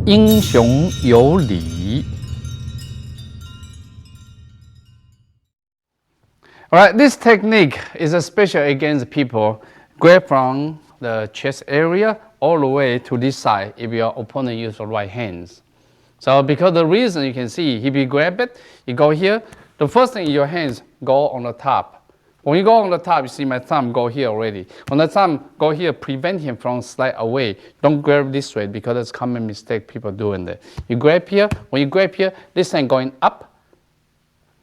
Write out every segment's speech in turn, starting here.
英雄有礼. All right, this technique is especially against people grab from the chest area all the way to this side if your opponent uses the right hands. So because the reason you can see, if you grab it, you go here, the first thing your hands go on the top. When you go on the top, you see my thumb go here already. When the thumb go here, prevent him from slide away. Don't grab this way because it's a common mistake people doing that. You grab here, when you grab here, this hand going up.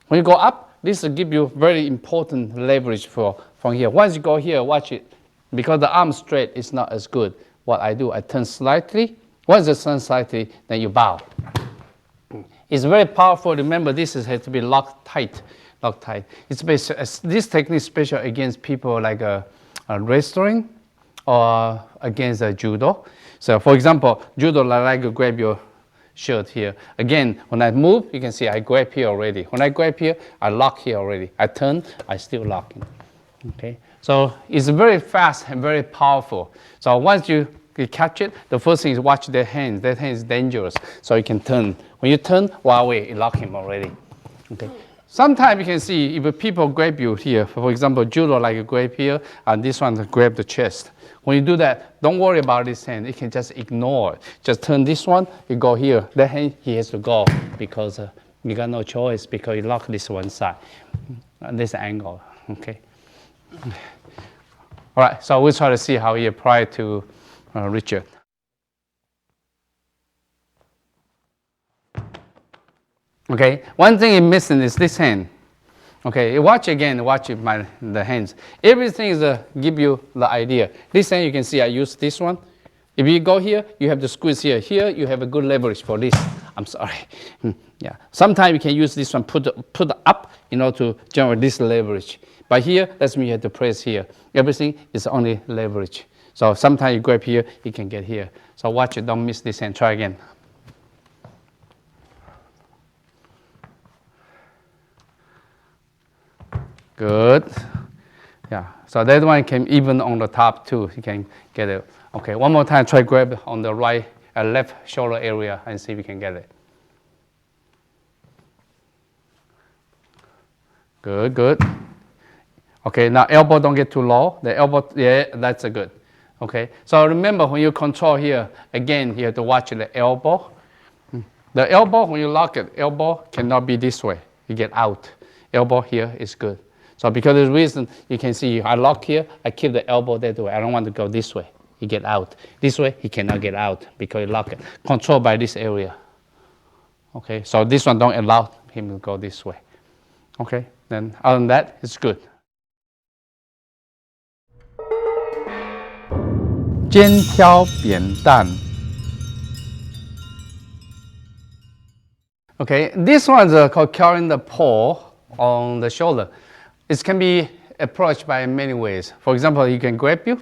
When you go up, this will give you very important leverage from here. Once you go here, watch it. Because the arm straight is not as good. What I do, I turn slightly. Once you turn slightly, then you bow. It's very powerful. Remember, this has to be locked tight. Locked tight. This technique is special against people like wrestling or against judo. So, for example, judo, I like to grab your shirt here. Again, when I move, you can see I grab here already. When I grab here, I lock here already. I turn, I still lock. Okay. So it's very fast and very powerful. So once you catch it, the first thing is watch their hands. That hand is dangerous. So you can turn. When you turn, while away, you lock him already. Okay. Sometimes you can see if people grab you here, for example, judo like a grab here, and this one grab the chest. When you do that, don't worry about this hand. You can just ignore it. Just turn this one, you go here. That hand, he has to go because you got no choice because you lock this one side, this angle. Okay. All right, so we'll try to see how he applied to Richard. Okay, one thing you're missing is this hand. Okay, watch again, watch the hands. Everything is give you the idea. This hand you can see I use this one. If you go here, you have to squeeze here. Here you have a good leverage for this. I'm sorry. Yeah. Sometimes you can use this one, put up, to generate this leverage. But here, that's mean you have to press here. Everything is only leverage. So sometimes you grab here, you can get here. So watch it, don't miss this hand. Try again. Good. Yeah. So that one can even on the top too. You can get it. Okay. One more time. Try grab on the right, left shoulder area and see if you can get it. Good. Good. Okay. Now elbow don't get too low. The elbow. Yeah. That's a good. Okay. So remember when you control here again, you have to watch the elbow. The elbow when you lock it, elbow cannot be this way. You get out. Elbow here is good. So because of the reason, you can see I lock here, I keep the elbow that way. I don't want to go this way. He get out. This way, he cannot get out because you lock it. Controlled by this area. Okay, so this one don't allow him to go this way. Okay, then other than that, it's good. 肩挑扁担. Okay, this one's called carrying the pole on the shoulder. It can be approached by many ways. For example, you can grab you.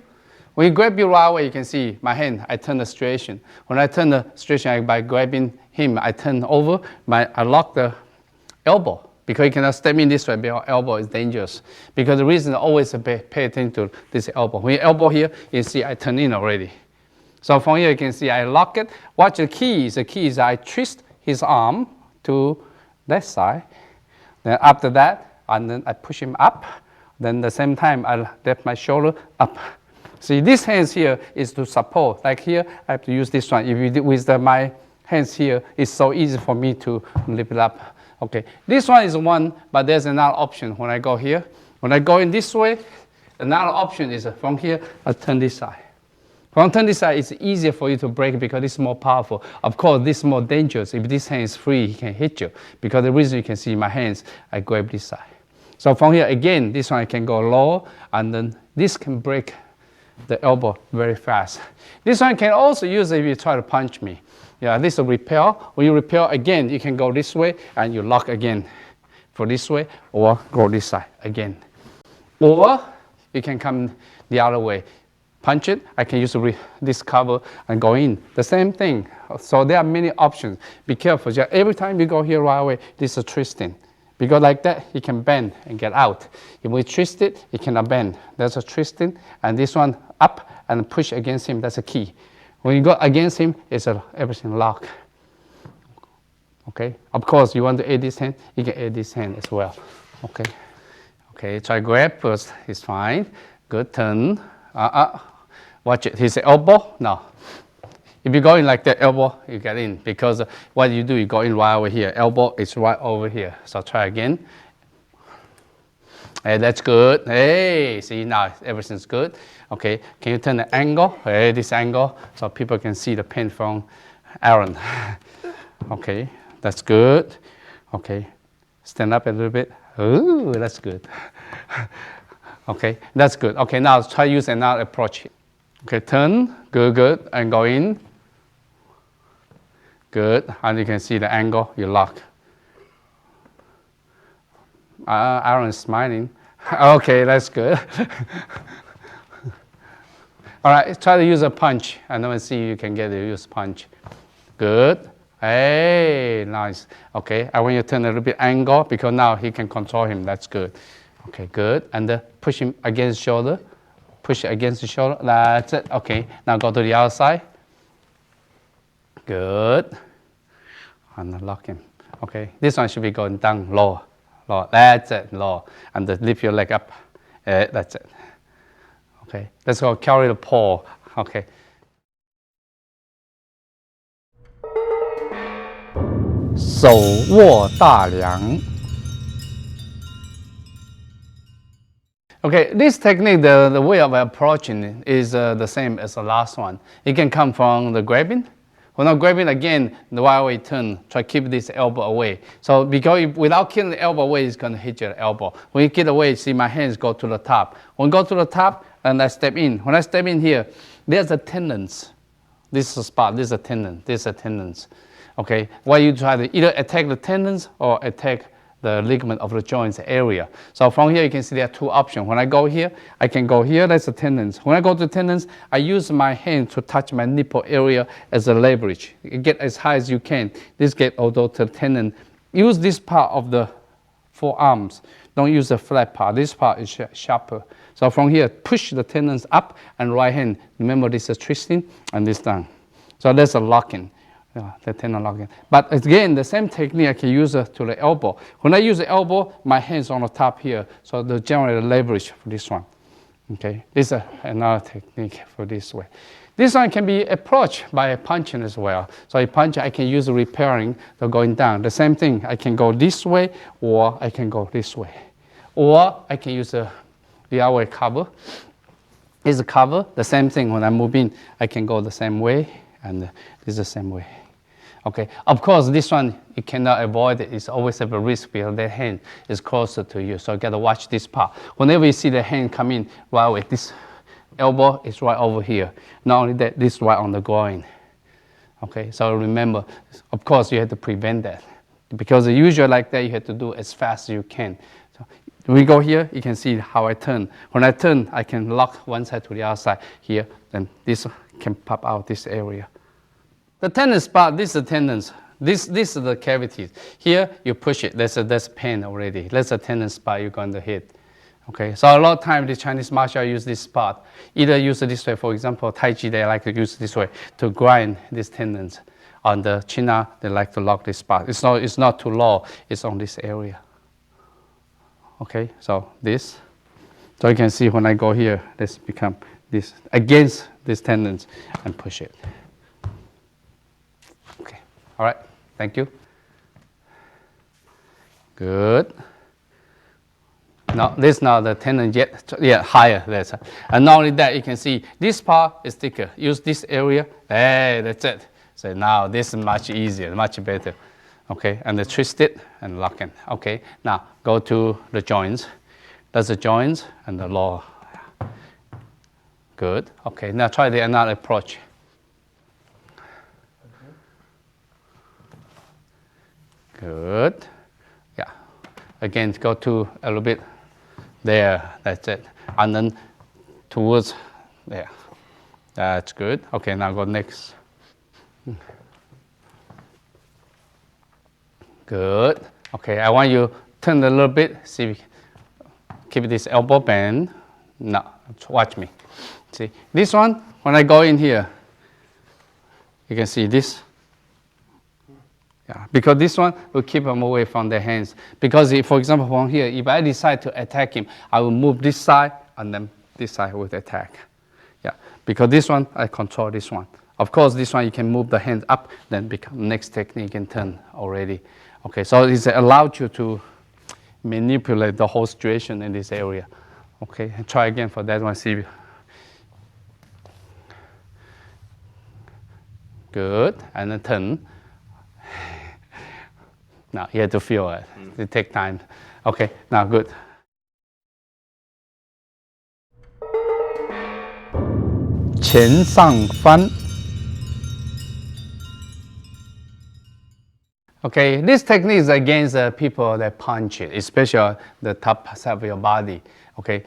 When you grab you right away, you can see my hand, I turn the situation. When I turn the situation by grabbing him, I turn over, I lock the elbow. Because you cannot step in this way, because elbow is dangerous. Because the reason always pay attention to this elbow. When you elbow here, you see I turn in already. So from here you can see I lock it. Watch the keys. The key is I twist his arm to that side. Then after that, and then I push him up. Then the same time, I lift my shoulder up. See, this hands here is to support. Like here, I have to use this one. If you do with my hands here, it's so easy for me to lift it up. Okay, this one is one, but there's another option when I go here. When I go in this way, another option is from here, I turn this side. From turn this side, it's easier for you to break because it's more powerful. Of course, this is more dangerous. If this hand is free, he can hit you. Because the reason you can see my hands, I grab this side. So from here, again, this one I can go low, and then this can break the elbow very fast. This one can also use if you try to punch me. Yeah, this will repel. When you repel again, you can go this way, and you lock again for this way, or go this side again. Or you can come the other way. Punch it, I can use this cover and go in. The same thing. So there are many options. Be careful. Just every time you go here right away, this is twisting. Because like that, you can bend and get out. If we twist it, you cannot bend. There's a twisting. And this one up and push against him, that's a key. When you go against him, it's everything lock. Okay. Of course, you want to aid this hand, you can aid this hand as well. Okay. Okay. Try grab first. It's fine. Good. Turn. Watch it. His elbow. No. If you go in like that, elbow, you get in. Because what you do, you go in right over here. Elbow is right over here. So try again. Hey, that's good. Hey, see now everything's good. Okay, can you turn the angle? Hey, this angle, so people can see the pen from Aaron. Okay, that's good. Okay, stand up a little bit. Ooh, that's good. Okay, that's good. Okay, now try use another approach. Okay, turn. Good, good, and go in. Good, and you can see the angle. You lock. Aaron is smiling. Okay, that's good. All right, try to use a punch. And then see you can get to use punch. Good. Hey, nice. Okay, I want you to turn a little bit angle because now he can control him. That's good. Okay, good. And push him against the shoulder. Push it against the shoulder. That's it. Okay, now go to the other side. Good. And lock him. Okay, this one should be going down low. Low. That's it. Low. And lift your leg up. That's it. Okay, let's go carry the paw. Okay. Okay, this technique, the way of approaching is the same as the last one. It can come from the grabbing. When I'm grabbing again, the while we turn, try to keep this elbow away. So because without keeping the elbow away, it's going to hit your elbow. When you get away, see my hands go to the top. When I go to the top, and I step in. When I step in here, there's a tendons. This is a spot, this is a tendon, this is a tendons. Okay, why you try to either attack the tendons or attack the ligament of the joints area. So from here, you can see there are two options. When I go here, I can go here, that's the tendons. When I go to tendons, I use my hand to touch my nipple area as a leverage. You get as high as you can. This get although to the tendon. Use this part of the forearms. Don't use the flat part. This part is sharper. So from here, push the tendons up and right hand. Remember this is twisting and this down. So that's a locking. The tendon locking. But again, the same technique I can use to the elbow. When I use the elbow, my hands on the top here. So the general leverage for this one. Okay, this is another technique for this way. This one can be approached by punching as well. So a punch I can use repairing the going down. The same thing, I can go this way or I can go this way. Or I can use the other way cover. This is a cover, the same thing. When I move in, I can go the same way and this is the same way. Okay, of course, this one you cannot avoid it. It's always have a risk because the hand is closer to you. So you got to watch this part. Whenever you see the hand come in right away, this elbow is right over here. Not only that, this is right on the groin. Okay, so remember, of course, you have to prevent that. Because usually like that, you have to do as fast as you can. So we go here, you can see how I turn. When I turn, I can lock one side to the other side here. Then this can pop out this area. The tendon spot, this is the tendons. This is the cavities. Here, you push it. There's pain already. That's a tendon spot you're going to hit. Okay, so a lot of time the Chinese martial art use this spot. Either use it this way, for example, Tai Chi, they like to use this way to grind these tendons. On the China, they like to lock this spot. It's not too low, it's on this area. Okay, so this. So you can see when I go here, this become this against these tendons and push it. Okay, all right, thank you. Good. No, this is not the tendon yet higher. And not only that, you can see this part is thicker. Use this area. Hey, that's it. So now this is much easier, much better. Okay, and then twist it and lock in. Okay, now go to the joints. That's the joints and the lower. Good. Okay, now try another approach. Good. Yeah. Again, go to a little bit there. That's it. And then towards there. That's good. Okay, now go next. Good. Okay, I want you to turn a little bit. See, keep this elbow bend. No, watch me. See, this one, when I go in here, You can see this. Yeah, because this one will keep him away from the hands. Because if, for example, from here, if I decide to attack him, I will move this side and then this side will attack. Yeah, because this one, I control this one. Of course, this one you can move the hands up, then become next technique you can turn already. Okay, so it allows you to manipulate the whole situation in this area. Okay, and try again for that one. See. Good, and then turn. Now you have to feel it. It takes time. Okay, now good. Qian Sang Fan. Okay, this technique is against people that punch it, especially the top side of your body. Okay,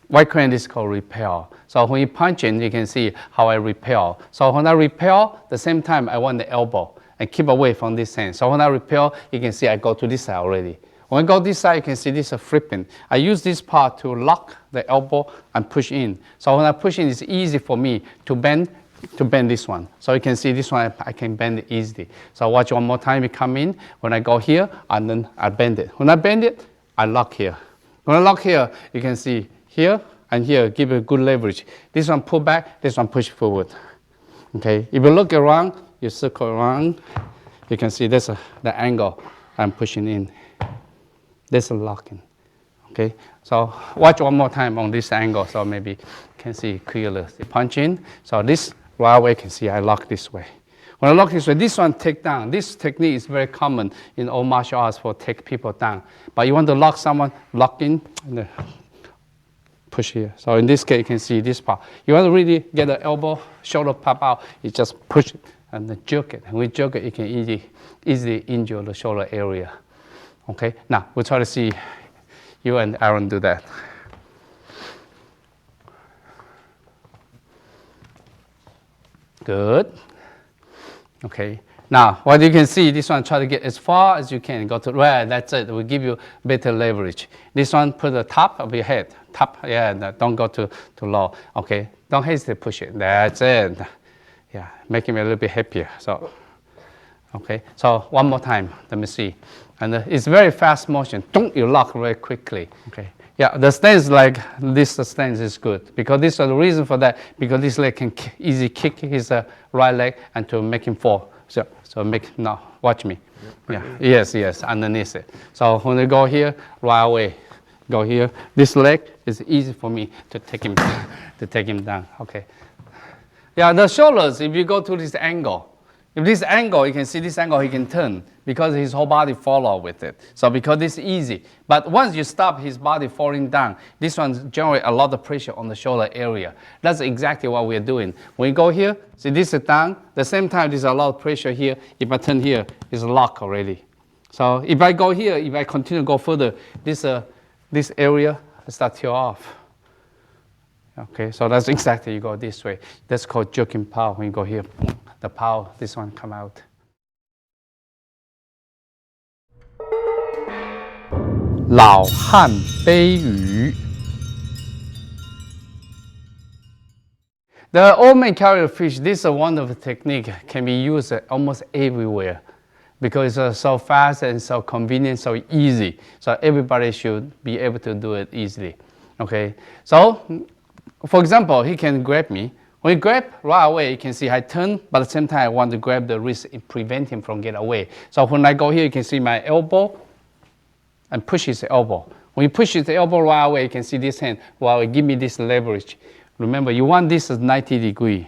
White Korean is called repel. So when you punch in, you can see how I repel. So when I repel, the same time I want the elbow and keep away from this hand. So when I repel, you can see I go to this side already. When I go this side, you can see this is flipping. I use this part to lock the elbow and push in. So when I push in, it's easy for me to bend this one. So you can see this one, I can bend it easily. So watch one more time, we come in. When I go here, and then I bend it. When I bend it, I lock here. When I lock here, you can see here and here, give it good leverage. This one pull back, this one push forward. Okay, if you look around, you circle around, you can see this the angle I'm pushing in. This is locking. Okay, so watch one more time on this angle, so maybe you can see clearly. Punch in, so this right away you can see I lock this way. When I lock this way, this one take down. This technique is very common in all martial arts for take people down. But you want to lock someone, lock in, and then push here. So in this case, you can see this part. You want to really get the elbow, shoulder pop out, you just push it and then jerk it. And when you jerk it, you can easily injure the shoulder area. Okay, now we'll try to see you and Aaron do that. Good. Okay. Now, what you can see, this one, try to get as far as you can. Go to where, that's it. It will give you better leverage. This one, put the top of your head. Top, yeah, no, don't go too low. Okay, don't hesitate, push it. That's it. Yeah, making me a little bit happier. So, okay, so one more time. Let me see. And it's very fast motion. Don't you lock very quickly. Okay. Yeah, the stance like this stance is good because this is the reason for that. Because this leg can easily kick his right leg and to make him fall. So make now. Watch me. Yeah. Yes. Underneath it. So when you go here, right away, go here. This leg is easy for me to take him down. Okay. Yeah, the shoulders. If you go to this angle. If this angle, you can see this angle, he can turn because his whole body follow with it. So because this is easy. But once you stop his body falling down, this one generates a lot of pressure on the shoulder area. That's exactly what we're doing. When you go here, see this is down. The same time, there's a lot of pressure here. If I turn here, it's locked already. So if I go here, if I continue to go further, this area start to tear off. Okay, so that's exactly, you go this way. That's called jerking power. When you go here, the power, this one come out. Lao Han Bei Yu. The old man carrier fish, this is a wonderful technique, can be used almost everywhere because it's so fast and so convenient, so easy. So everybody should be able to do it easily. Okay, so for example, he can grab me. When you grab right away, you can see I turn, but at the same time, I want to grab the wrist and prevent him from getting away. So when I go here, you can see my elbow and push his elbow. When you push his elbow right away, you can see this hand. Well, give me this leverage. Remember, you want this as 90 degrees.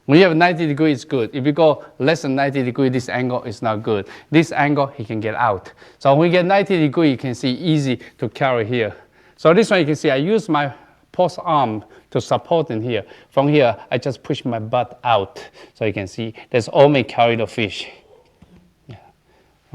When you have 90 degrees, it's good. If you go less than 90 degrees, this angle is not good. This angle, he can get out. So when you get 90 degrees, you can see easy to carry here. So this one, you can see I use my post arm to support in here. From here, I just push my butt out. So you can see there's only carry the fish. Yeah.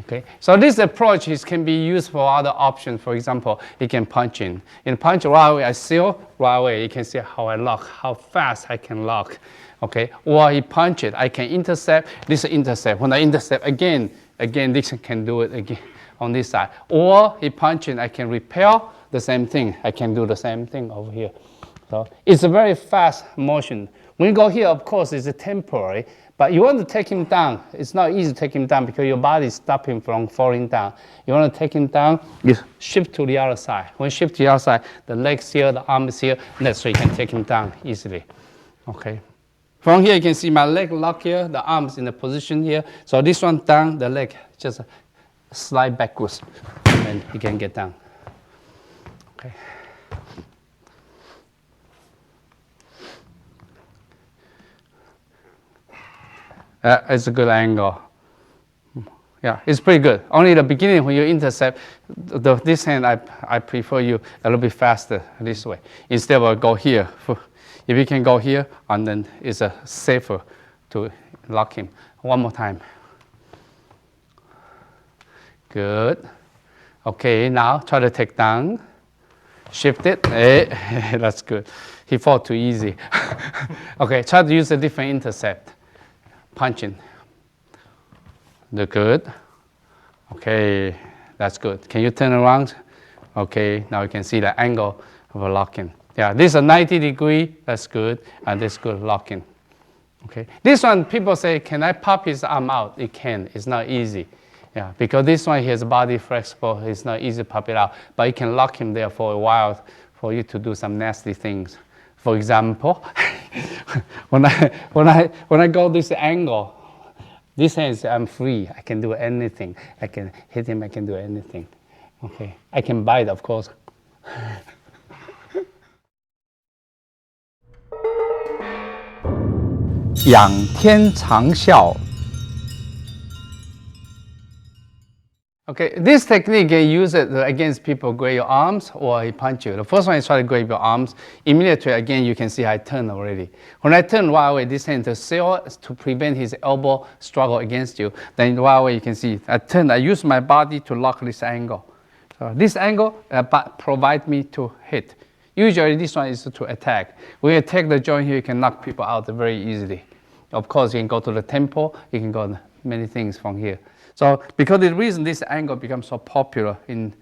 Okay. So this approach can be used for other options. For example, you can punch in. In punch right away, I seal right away. You can see how I lock, how fast I can lock. Okay. Or he punch it, I can intercept. This is intercept. When I intercept again, this can do it again on this side. Or he punch in, I can repel. The same thing. I can do the same thing over here. So it's a very fast motion. When you go here, of course, it's a temporary, but you want to take him down. It's not easy to take him down because your body is stopping him from falling down. You want to take him down, you shift to the other side. When you shift to the other side, the legs here, the arms here, that's so you can take him down easily. Okay. From here, you can see my leg lock here, the arms in the position here. So this one down, the leg just slide backwards, and you can get down. Okay. It's a good angle. Yeah, it's pretty good. Only the beginning when you intercept, this hand, I prefer you a little bit faster this way. Instead of go here. If you can go here, and then it's safer to lock him. One more time. Good. Okay, now try to take down. Shift it. Hey, that's good. He fought too easy. Okay, try to use a different intercept. Punching. Look good. Okay, that's good. Can you turn around? Okay, now you can see the angle of a locking. Yeah, this is a 90 degree, that's good, and this good locking. Okay, this one people say, can I pop his arm out? It can, it's not easy. Yeah, because this one, his body flexible, it's not easy to pop it out, but you can lock him there for a while for you to do some nasty things. For example, when I go this angle, this hand is I'm free, I can do anything. I can hit him, I can do anything. Okay, I can bite, of course. Okay, this technique you use it against people grab your arms or he punch you. The first one is try to grab your arms. Immediately again you can see I turn already. When I turn right away this hand to prevent his elbow struggle against you, then right away you can see I turn, I use my body to lock this angle. So this angle provide me to hit. Usually this one is to attack. When you attack the joint here, you can knock people out very easily. Of course, you can go to the temple, you can go to many things from here. So because of the reason this angle becomes so popular in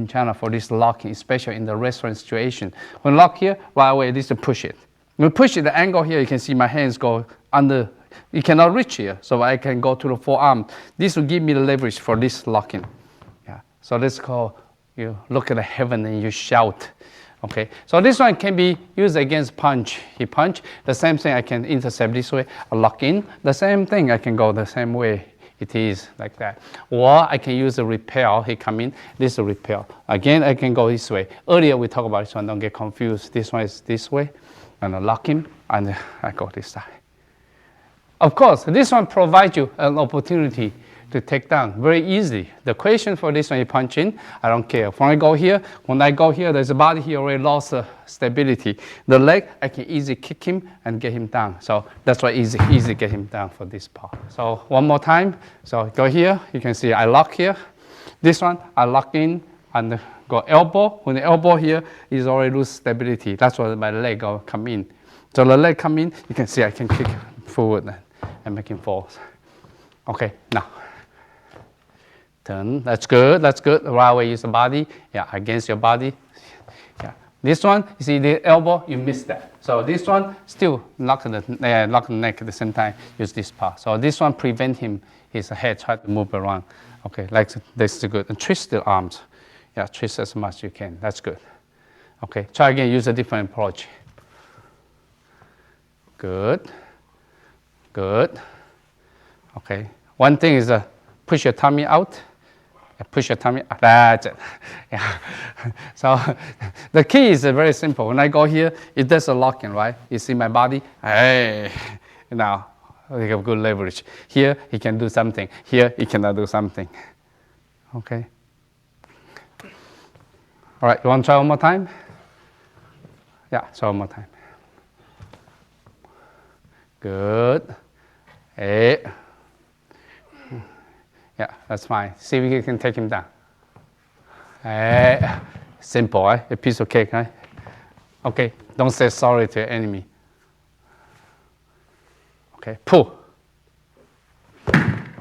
China for this locking, especially in the restaurant situation. When lock here, right away, this to push it. When push it, the angle here, you can see my hands go under, you cannot reach here, so I can go to the forearm. This will give me the leverage for this locking. Yeah. So this is called, you look at the heaven and you shout. Okay, so this one can be used against punch. He punch, the same thing I can intercept this way, I lock in, the same thing I can go the same way. It is like that. Or I can use a repel, he come in, this is a repel. Again, I can go this way. Earlier we talked about this one, don't get confused. This one is this way, and I lock him, and I go this side. Of course, this one provides you an opportunity to take down very easy. The question for this one, you punch in, I don't care. When I go here, there's a body here already lost stability. The leg, I can easily kick him and get him down. So that's why easy get him down for this part. So one more time. So go here, you can see I lock here. This one, I lock in and go elbow. When the elbow here is already lose stability, that's why my leg will come in. So the leg come in, you can see I can kick forward and make him fall. Okay, now. Turn, that's good. Right away use the body, yeah, against your body. Yeah. This one, you see the elbow, you miss that. So this one, still lock the neck at the same time, use this part. So this one prevent him, his head try to move around. Okay, like this is good. And twist the arms. Yeah, twist as much as you can, that's good. Okay, try again, use a different approach. Good. Okay, one thing is push your tummy out. Push your tummy, that's it. Yeah. So the key is very simple. When I go here, it does a locking, right? You see my body? Hey, now we have good leverage. Here, he can do something. Here, he cannot do something. Okay. All right, you want to try one more time? Yeah, try one more time. Good. Hey. Yeah, that's fine. See if you can take him down. Simple, right? A piece of cake, right? Okay, don't say sorry to your enemy. Okay, pull.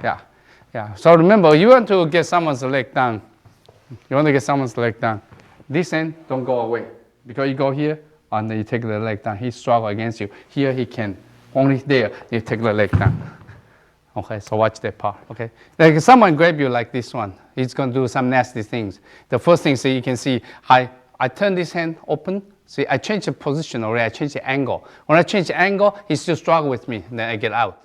Yeah. So remember, you want to get someone's leg down. This end, don't go away. Because you go here, and then you take the leg down. He struggle against you. Here he can. Only there, you take the leg down. Okay, so watch that part, okay? Like if someone grab you like this one, he's going to do some nasty things. The first thing, you can see, I turn this hand open. See, I change the position already. I change the angle. When I change the angle, he still struggle with me. Then I get out.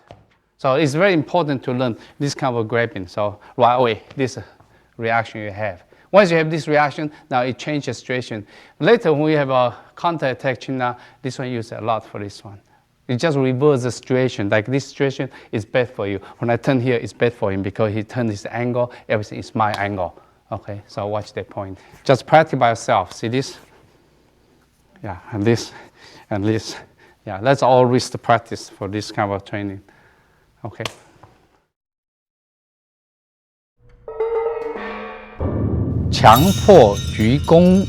So it's very important to learn this kind of grabbing. So right away, this reaction you have. Once you have this reaction, now it changes the situation. Later, when we have a counter attack, now this one used a lot for this one. You just reverse the situation. Like this situation is bad for you. When I turn here, it's bad for him because he turned his angle. Everything is my angle. Okay, so watch that point. Just practice by yourself. See this? Yeah, and this, and this. Yeah, that's all wrist practice for this kind of training. Okay.强迫鞠躬.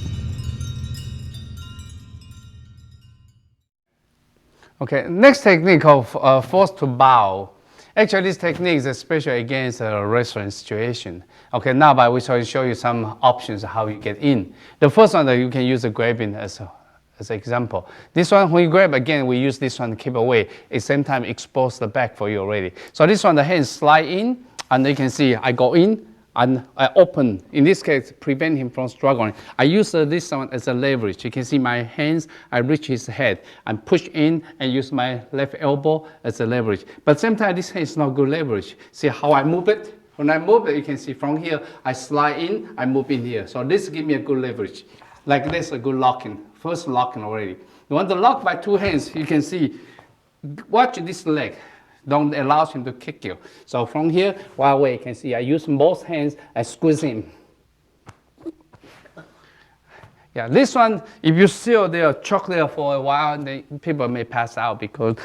Okay, next technique of forced to bow. Actually, this technique is especially against a restaurant situation. Okay, now I will show you some options how you get in. The first one that you can use the grabbing as an example. This one, when you grab again, we use this one to keep away. At the same time, expose the back for you already. So this one, the hands slide in, and you can see I go in, and I open, in this case, prevent him from struggling. I use this one as a leverage. You can see my hands, I reach his head and push in and use my left elbow as a leverage. But at the same time, this hand is not good leverage. See how I move it? When I move it, you can see from here, I slide in, I move in here. So this gives me a good leverage. Like this, a good locking. First locking already. You want to lock by two hands, you can see, watch this leg. Don't allow him to kick you. So from here, right away, you can see I use both hands, I squeeze him. Yeah, this one, if you still there, choke there for a while, then people may pass out because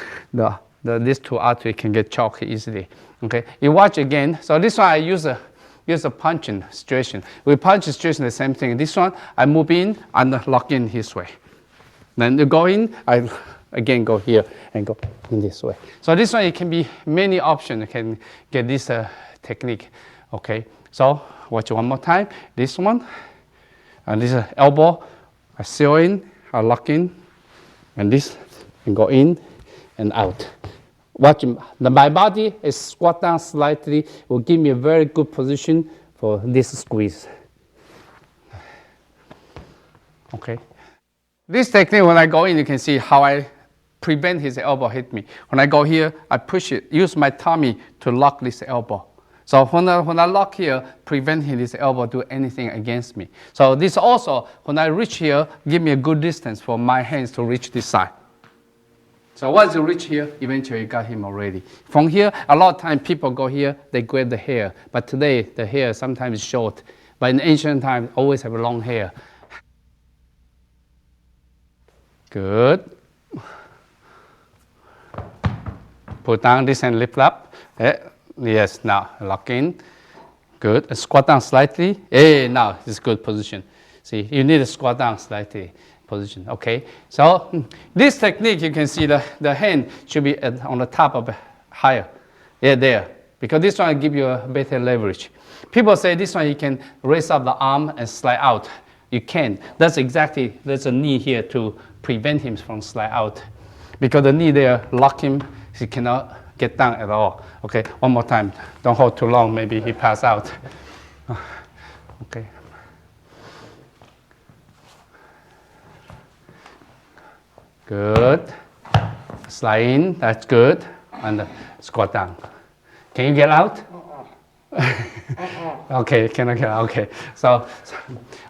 these two arteries can get choked easily. Okay, you watch again. So this one I use a punching situation. With punch situation, the same thing. This one, I move in and lock in this way. Then you go in, I again go here and go in this way. So this one, it can be many options. You can get this technique. Okay, so watch one more time. This one, and this elbow, I seal in, I lock in, and this, and go in and out. Watch my body is squat down slightly, will give me a very good position for this squeeze. Okay. This technique, when I go in, you can see how I prevent his elbow hit me. When I go here, I push it, use my tummy to lock this elbow. So when I lock here, prevent his elbow do anything against me. So this also, when I reach here, give me a good distance for my hands to reach this side. So once you reach here, eventually you got him already. From here, a lot of times people go here, they grab the hair. But today, the hair sometimes is short. But in ancient times, always have long hair. Good. Put down this and lift up. Yes, now lock in. Good. Squat down slightly. Now it's good position. See, you need to squat down slightly position. Okay. So this technique, you can see the hand should be on the top of higher. Yeah, there. Because this one will give you a better leverage. People say this one you can raise up the arm and slide out. You can. There's a knee here to prevent him from slide out. Because the knee there lock him. He cannot get down at all. Okay, one more time. Don't hold too long, maybe he pass out. Okay. Good. Slide in, that's good. And squat down. Can you get out? Okay, cannot get out. Okay. So,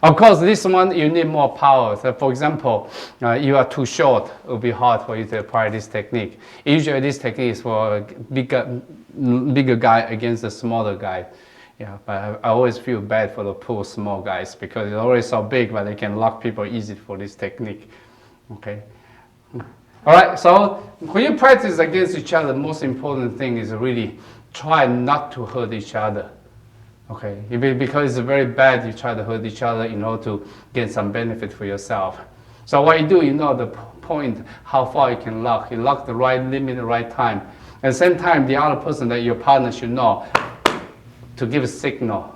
of course, this one you need more power. So, for example, you are too short, it will be hard for you to apply this technique. Usually, this technique is for a bigger guy against a smaller guy. Yeah, but I always feel bad for the poor small guys because they're already so big, but they can lock people easy for this technique. Okay. All right. So when you practice against each other, the most important thing is really try not to hurt each other. Okay, because it's very bad you try to hurt each other in order to get some benefit for yourself. So what you do, you know the point, how far you can lock. You lock the right limit, the right time. At the same time, the other person that your partner should know to give a signal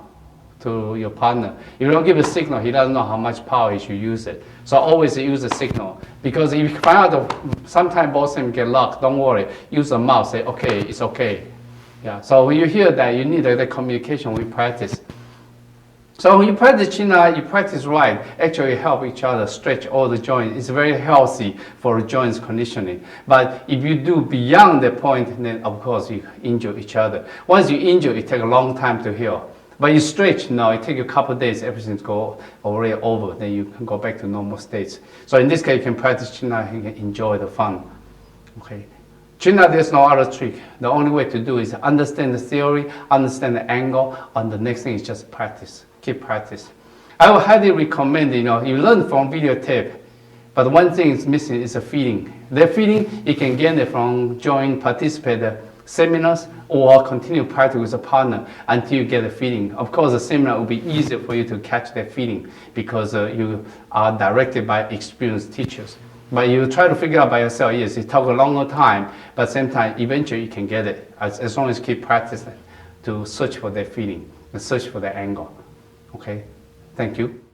to your partner. If you don't give a signal, he doesn't know how much power he should use it. So always use a signal. Because if you find out sometimes both of them get locked, don't worry. Use the mouth, say, okay, it's okay. Yeah. So when you hear that, you need the communication we practice. So when you practice Qina, you practice right, actually help each other stretch all the joints. It's very healthy for joints conditioning. But if you do beyond the point, then of course you injure each other. Once you injure, it takes a long time to heal. But you stretch, no, it takes a couple of days, everything's already over, then you can go back to normal states. So in this case, you can practice Qina, you can enjoy the fun. Okay. Qina, there's no other trick. The only way to do is understand the theory, understand the angle, and the next thing is just practice. Keep practice. I would highly recommend, you learn from videotape, but one thing is missing is a feeling. That feeling, you can gain it from participate seminars or continue practice with a partner until you get a feeling. Of course, the seminar will be easier for you to catch that feeling because you are directed by experienced teachers. But you try to figure out by yourself, yes, it took a longer time, but at the same time, eventually you can get it as long as you keep practicing to search for that feeling and search for that angle. Okay, thank you.